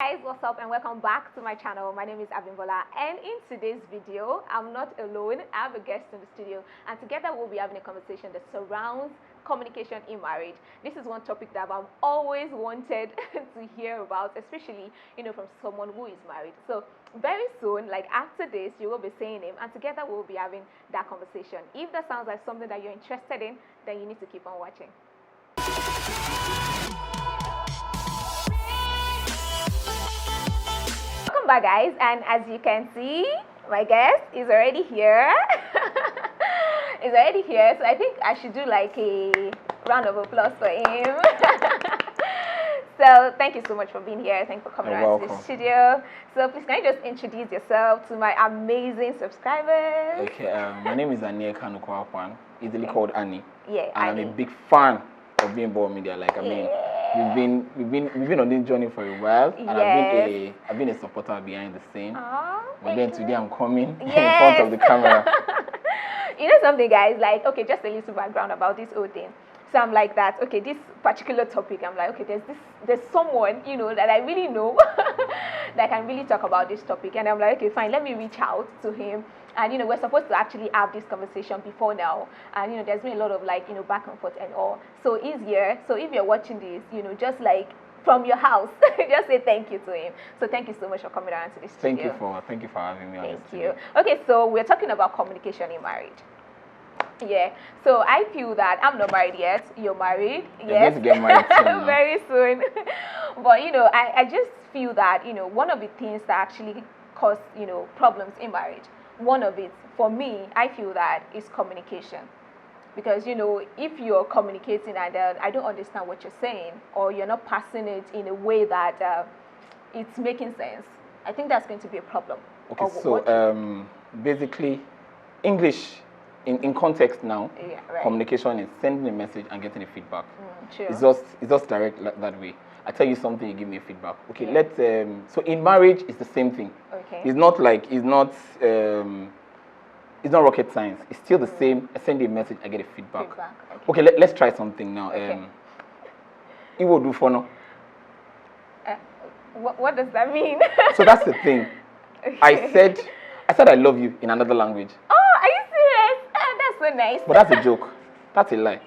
Guys, what's up and welcome back to my channel. My name is Abimbola, and in today's video I'm not alone. I have a guest in the studio, and together we'll be having a conversation that surrounds communication in marriage. This is one topic that I've always wanted to hear about, especially from someone who is married. So very soon, like after this, you will be seeing him, and together we'll be having that conversation. If that sounds like something that you're interested in, then you need to keep on watching. Welcome back, guys, and as you can see, my guest is already here. Is already here, so I think I should do like a round of applause for him. So thank you so much for being here. Thank you for coming around to the studio. So please, can you just introduce yourself to my amazing subscribers? Okay, my name is Hanny, easily called Hanny. Yeah, and I'm a big fan of being born media. Like I mean, we've been on this journey for a while, and I've been a supporter behind the scene. But then today I'm coming in front of the camera. You know something, guys? Like, okay, just a little background about this whole thing. So I'm like that. Okay, this particular topic, I'm like, okay, there's someone that I really know that can really talk about this topic, and I'm like, okay, fine, let me reach out to him. And we're supposed to actually have this conversation before now, and there's been a lot of back and forth and all. So he's here. So if you're watching this, just like from your house, just say thank you to him. So thank you so much for coming around to this studio. Thank you for having me. Thank you. Okay, so we're talking about communication in marriage. Yeah. So I feel that I'm not married yet. You're married. Yes. To get married soon, very soon. But I just feel that one of the things that actually cause problems in marriage. One of it, for me, I feel that is communication. Because, if you're communicating and I don't understand what you're saying, or you're not passing it in a way that it's making sense, I think that's going to be a problem. Okay, so basically, English, in context now, communication is sending a message and getting a feedback. True. It's just direct that way. I tell you something, you give me a feedback. Okay, let's. So in marriage, it's the same thing. Okay. It's not rocket science. It's still the same. I send you a message, I get a feedback. Okay, let's try something now. It will do for now. What does that mean? So that's the thing. Okay. I said I love you in another language. Oh, are you serious? That's so nice. But that's a joke. That's a lie.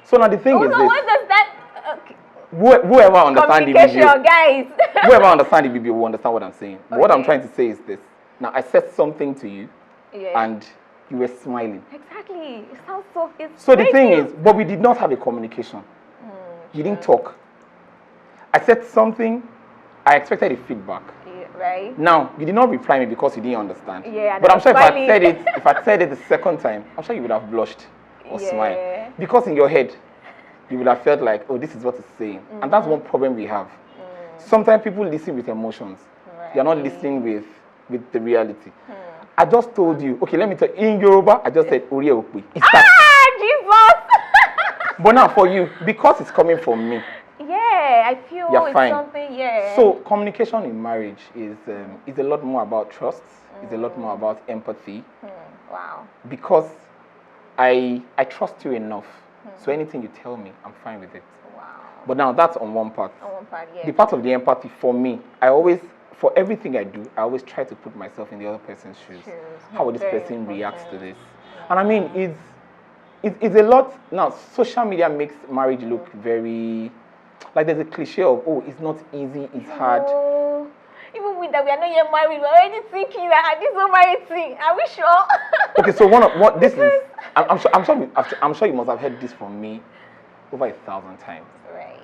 So now the thing is this. What does that? Okay. Whoever understands the video, guys. Whoever understands the video will understand what I'm saying. But what I'm trying to say is this. Now I said something to you, and you were smiling. Exactly. It sounds so. So the thing is, but we did not have a communication. You didn't talk. I said something. I expected a feedback. Right. Now you did not reply me because you didn't understand. Yeah. But I'm sure if I said it the second time, I'm sure you would have blushed or smiled, because in your head you would have felt like, oh, this is what it's saying. And that's one problem we have. Sometimes people listen with emotions. They're not listening with the reality. I just told you, okay, let me tell you, in Yoruba, I just said, Ori Okpi. Jesus! But now for you, because it's coming from me. Yeah, I feel it's fine. Something, yeah. So communication in marriage is a lot more about trust. It's a lot more about empathy. Wow. Because I trust you enough. So anything you tell me, I'm fine with it. Wow. But now that's on one part. On one part, yeah. The part of the empathy for me, for everything I do, I always try to put myself in the other person's shoes. How would this person react to this? And I mean, it's a lot. Now, social media makes marriage look very, like there's a cliche of, oh, it's not easy, it's hard. Even with that, we are not yet married. We're already thinking that this whole marriage thing. Are we sure? Okay, so this is. I'm sure you must have heard this from me over 1,000 times. Right.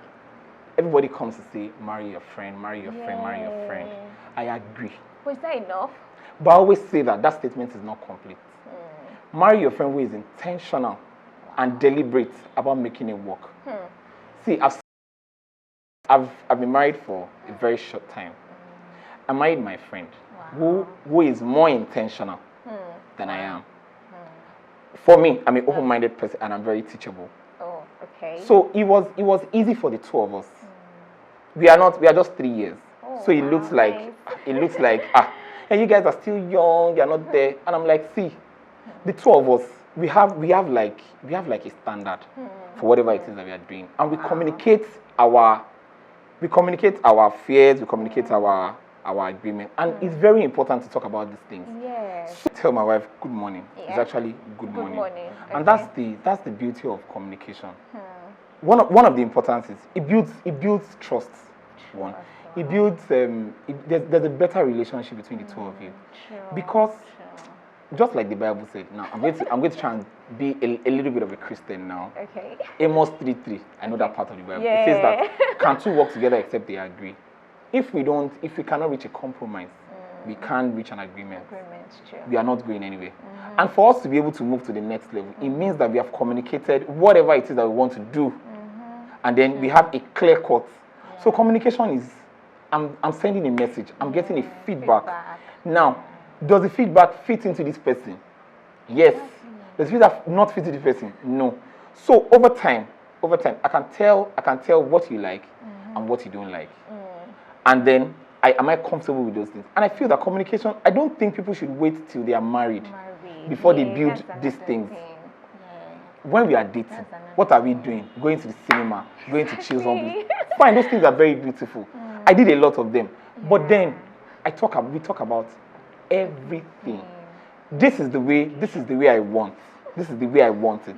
Everybody comes to say, marry your friend, marry your friend, marry your friend. I agree. But is that enough? But I always say that statement is not complete. Marry your friend who is intentional and deliberate about making it work. See, I've been married for a very short time. I married my friend who is more intentional than I am. For me, I'm an open-minded person and I'm very teachable. Oh, okay. So it was easy for the two of us. We are just 3 years. So it looks like and you guys are still young, you're not there. And I'm like, see, the two of us, we have like a standard for whatever it is that we are doing. And we communicate We communicate our fears, we communicate our agreement, and it's very important to talk about these things. Yes. So tell my wife good morning. Yeah. It's actually good morning. And Okay. that's the beauty of communication. One of the importances, it builds trust. One, it builds there's a better relationship between the two of you, because just like the Bible said. Now I'm going to try and be a little bit of a Christian now. Okay. Amos 3:3. I know that part of the Bible. Yeah. It says that can two work together except they agree. If we cannot reach a compromise, we can't reach an agreement. We are not going anywhere. And for us to be able to move to the next level, it means that we have communicated whatever it is that we want to do, and then we have a clear cut. So communication is, I'm sending a message, I'm getting a feedback. Now, does the feedback fit into this person? Yes. Does the feedback not fit into this person? No. So over time, I can tell what you like and what you don't like. And then am I comfortable with those things? And I feel that communication, I don't think people should wait till they are married before they build these things. When we are dating, what are we doing? Going to the cinema, going to chill zombies. Fine, those things are very beautiful. I did a lot of them. But then we talk about everything. This is the way I want. This is the way I want it.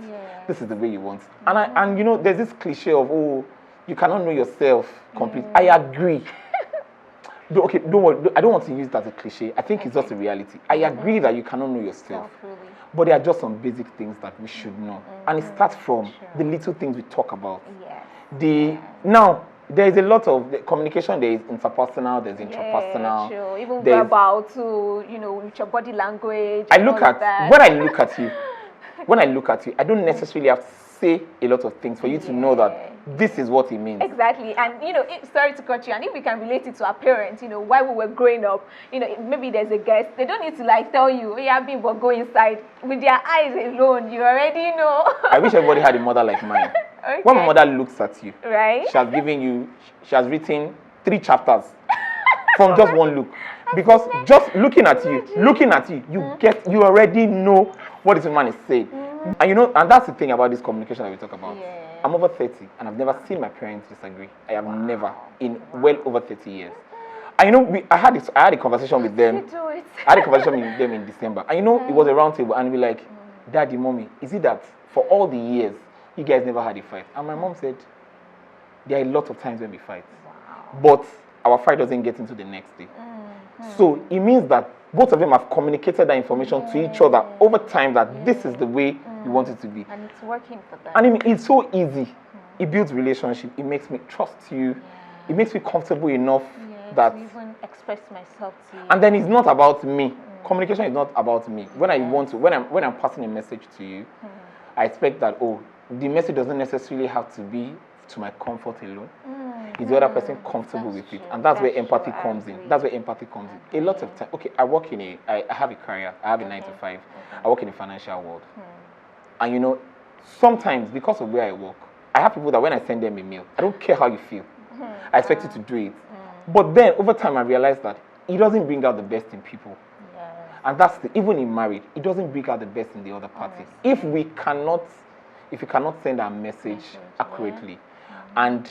This is the way you want it. And you know, there's this cliche of, oh, you cannot know yourself completely. I agree. Okay, don't worry. I don't want to use that as a cliche. I think it's just a reality. I agree that you cannot know yourself. But there are just some basic things that we should know. And it starts from the little things we talk about. Now, there is a lot of communication. There is interpersonal, there's intrapersonal. Even verbal too, you know, with your body language. When I look at you, I don't necessarily have to say a lot of things for you to know that this is what it means. Exactly. And you know, sorry to cut you, and if we can relate it to our parents, you know, while we were growing up, you know, maybe there's a guest, they don't need to like tell you, oh yeah, people go inside. With their eyes alone, you already know. I wish everybody had a mother like mine. Okay. When my mother looks at you, right, she has written 3 chapters from just one look. Because just looking at you, you already know what this woman is saying. And you know, and that's the thing about this communication that we talk about. I'm over 30 and I've never seen my parents disagree. I have never, in well over 30 years. And you know, I had a conversation with them. I had a conversation with them in December. And you know, it was a round table, and we like, Daddy, Mommy, is it that for all the years you guys never had a fight? And my mom said, there are a lot of times when we fight, but our fight doesn't get into the next day. So it means that both of them have communicated that information to each other over time, that this is the way you want it to be. And it's working for them. And I mean, it's so easy. It builds relationship. It makes me trust you. It makes me comfortable enough that to even express myself to you. And then it's not about me. Communication is not about me. When I'm passing a message to you, I expect that, oh, the message doesn't necessarily have to be to my comfort alone. Is the other person comfortable with it? And that's where empathy comes in. That's where empathy comes in. A lot of time, okay, I have a career. I have a 9 to 5. I work in the financial world. And you know, sometimes because of where I work, I have people that when I send them a mail, I don't care how you feel. I expect you to do it. But then over time I realized that it doesn't bring out the best in people. And that's even in marriage, it doesn't bring out the best in the other party. If you cannot send our message accurately, and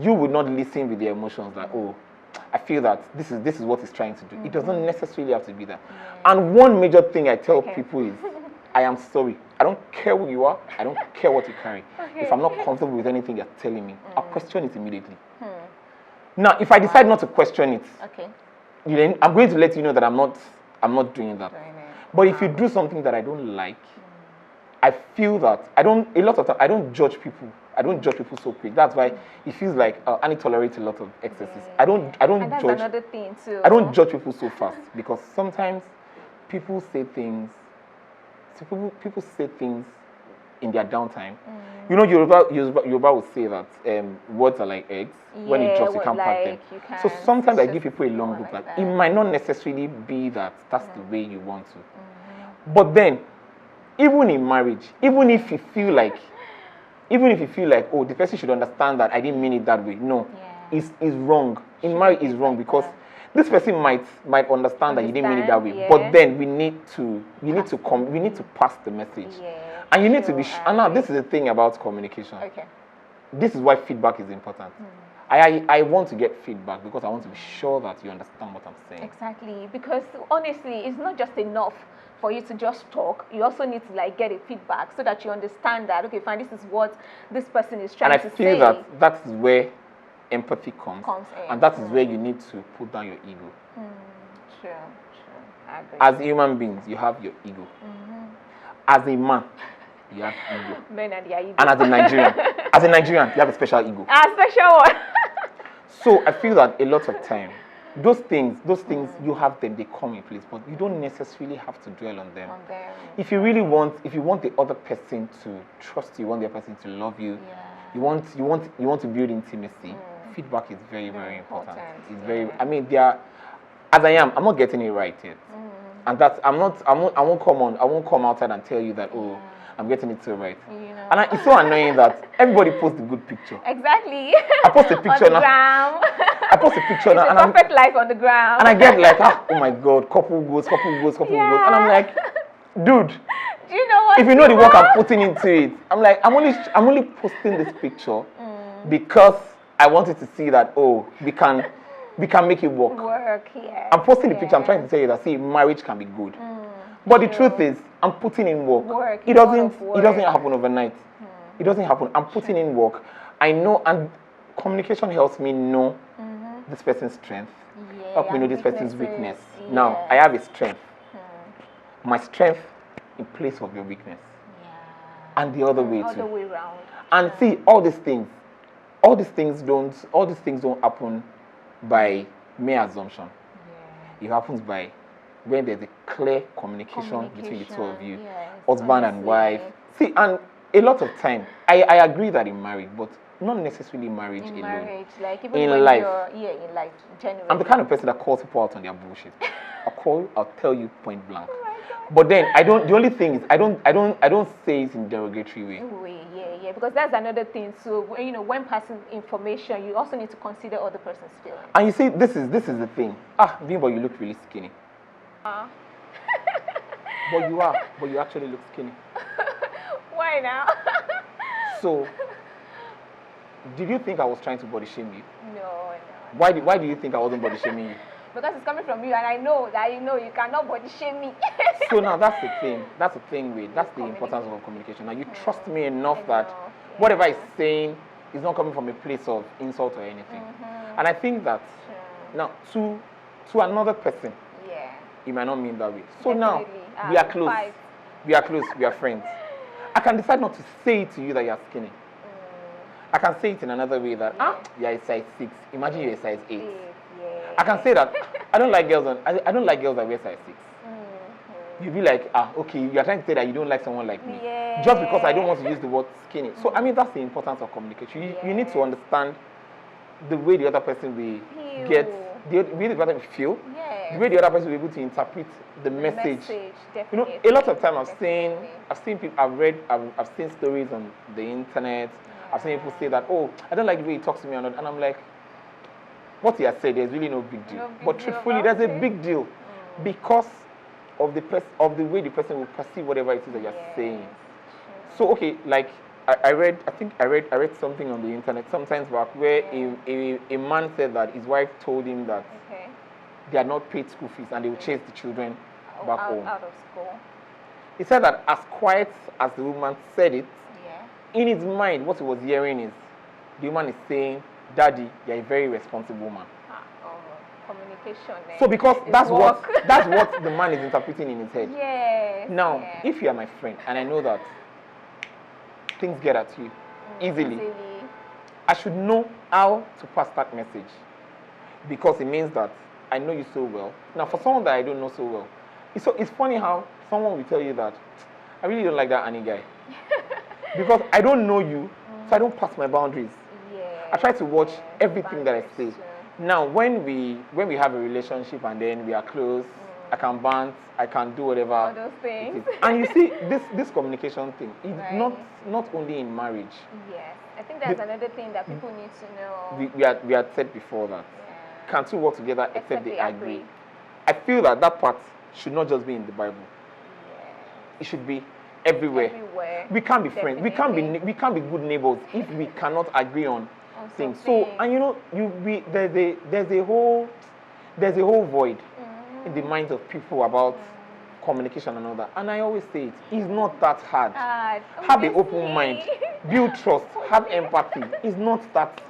you would not listen with your emotions, like, oh, I feel that this is what it's trying to do. It doesn't necessarily have to be that. And one major thing I tell people is, I am sorry. I don't care who you are. I don't care what you carry. If I'm not comfortable with anything you're telling me, I'll question it immediately. Now, if I decide not to question it, then I'm going to let you know that I'm not doing that. But if you do something that I don't like, I feel that a lot of times I don't judge people. I don't judge people so quick. That's why it feels like Annie tolerates a lot of excesses. I don't and that's judge. Another thing too. I don't judge people so fast, because sometimes people say things. So people say things in their downtime. You know, Yoruba would say that words are like eggs. When it drops, you can't pack them. So sometimes I give people a long look. Like it might not necessarily be that that's the way you want to. But then, even in marriage, even if you feel like, oh, the person should understand that I didn't mean it that way. No, it's wrong. In marriage, it's wrong, because this person might understand that you didn't mean it that way. But then we need to pass the message. And you need to be and now this is the thing about communication. This is why feedback is important. I want to get feedback because I want to be sure that you understand what I'm saying. Exactly, because honestly, it's not just enough for you to just talk. You also need to like get a feedback so that you understand that, okay, fine, this is what this person is trying And to I feel say. that that is where empathy comes in. and that is where you need to put down your ego. True. I agree. As human beings, you have your ego. As a man, you have ego. Men and their ego. And as a Nigerian, you have a special ego. A special one. So I feel that a lot of time, those things, you have them, they come in place, but you don't necessarily have to dwell on them. If you really want, if you want the other person to trust you, want the other person to love you, you want to build intimacy. Feedback is very, very important. It's very. I mean, as I am, I'm not getting it right yet, and that's I won't come outside and tell you that I'm getting it so right. And it's so annoying that everybody posts a good picture. Exactly. I post a picture now. I post a picture now, and perfect life on the ground. And I get like, oh my God, couple goes, and I'm like, dude. Do you know what? If you know the work I'm putting into it, I'm like, I'm only posting this picture because I wanted to see that we can make it work. Yeah. I'm posting the picture. I'm trying to tell you that marriage can be good. But the truth is, I'm putting in work. It doesn't happen overnight. It doesn't happen. I'm putting in work. I know, and communication helps me know this person's strength. Help me know this person's weakness. Now, I have a strength. My strength in place of your weakness. And the other way too. Around. And see, all these things don't happen by mere assumption. It happens by when there's a clear communication between the two of you, husband and wife. See, and a lot of time, I agree that in marriage, but not necessarily marriage alone. Marriage, like even in when life. In life, generally. I'm the kind of person that calls people out on their bullshit. I'll tell you point blank. But then the only thing is I don't say it in derogatory way. Yeah, because that's another thing. So when passing information, you also need to consider other person's feelings. And you see, this is the thing. Bimbo, you look really skinny. But you actually look skinny. Why now? So, did you think I was trying to body shame you? No. Why do you think I wasn't body shaming you? Because it's coming from you, and I know that you cannot body shame me. So now that's the thing. That's the importance of communication. Now you trust me enough that whatever I'm saying is not coming from a place of insult or anything. And I think that now to another person, it might not mean that way. So now we are close. We are friends. I can decide not to say to you that you are skinny. I can say it in another way that you're a size 6. Imagine you're a size 8. I can say that I don't like girls that wear size 6. You'd be like, okay, you're trying to say that you don't like someone like me. Just because I don't want to use the word skinny. So I mean that's the importance of communication. You need to understand the way the other person will get, the way the other person will feel, the way the other person will be able to interpret the message. A lot of time I've seen people, I've seen stories on the internet. I've seen people say that, I don't like the way he talks to me, and I'm like, what he has said, there's really no big deal. But truthfully, there's a big deal because of the way the person will perceive whatever it is that you're saying. So okay, like I read something on the internet sometimes back where a man said that his wife told him that they had not paid school fees and they would chase the children back home. Out of school. He said that as quiet as the woman said it, in his mind, what he was hearing is the woman is saying, "Daddy, you're a very responsible man." Communication. So because that's what the man is interpreting in his head. Now, if you are my friend and I know that things get at you easily, I should know how to pass that message because it means that I know you so well. Now, for someone that I don't know so well, it's funny how someone will tell you that I really don't like that Hanny guy because I don't know you, so I don't pass my boundaries. I try to watch everything that I say. Now, when we have a relationship and then we are close, I can bant, I can do whatever. All those things. And you see, this communication thing is not only in marriage. Yes, I think that's another thing that people need to know. We had said before that can two work together except they agree. I feel that part should not just be in the Bible. It should be everywhere. We can't be friends. We can't be good neighbors if we cannot agree on thing. So, and you know, there's a whole void in the minds of people about communication and all that. And I always say it's not that hard. Have an open mind, build trust, have empathy. It's not that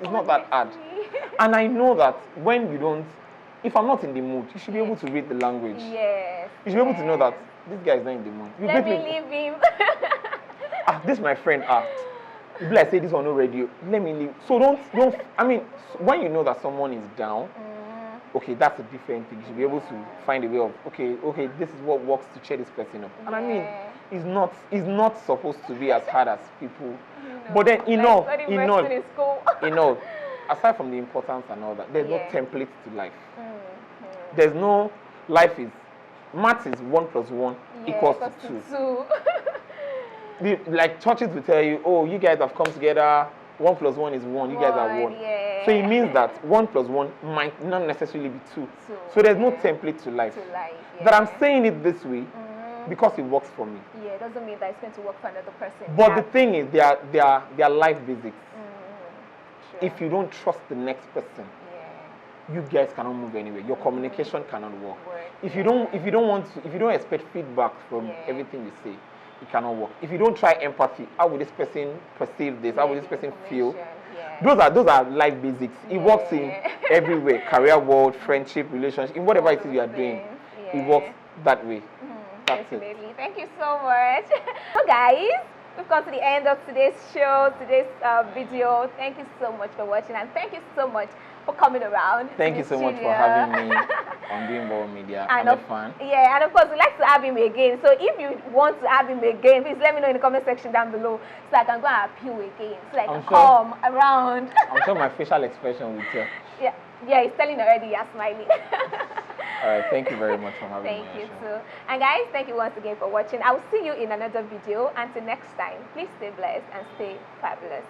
hard. And I know that when you don't, if I'm not in the mood, you should be able to read the language. Yes. You should be able to know that this guy is not in the mood. Let me leave him. This my friend. If I say this on no radio, let me leave. So don't. I mean, when you know that someone is down, okay, that's a different thing. You should be able to find a way of okay, this is what works to cheer this person up. And I mean, it's not supposed to be as hard as people. But then aside from the importance and all that, there's no template to life. There's no life is maths is 1 + 1 equals to 2. Like churches will tell you, oh, you guys have come together, 1 + 1 is 1, you guys are 1. Yeah. So it means that 1 + 1 might not necessarily be 2. So there's no template to life. That I'm saying it this way because it works for me. Yeah, it doesn't mean that it's going to work for another person. But the thing is, they are life basics. Sure. If you don't trust the next person, you guys cannot move anywhere. Your communication cannot work. If you don't expect feedback from everything you say, it cannot work. If you don't try empathy, how will this person perceive this? How will this person feel? Those are life basics. It works in everywhere, career world, friendship, relationship, in whatever it is you are doing. It works that way. Definitely. Thank you so much. So guys, we've come to the end of today's show, today's video. Thank you so much for watching, and thank you so much for coming around. Thank you so much for having me on Doing Ball Media. I'm a fan. Yeah, and of course, we'd like to have him again. So if you want to have him again, please let me know in the comment section down below so I can go and appeal again. So I can come around. I'm sure my facial expression will tell. Yeah, he's telling already, you're smiling. All right, thank you very much for having me. Thank you too. And guys, thank you once again for watching. I will see you in another video. Until next time, please stay blessed and stay fabulous.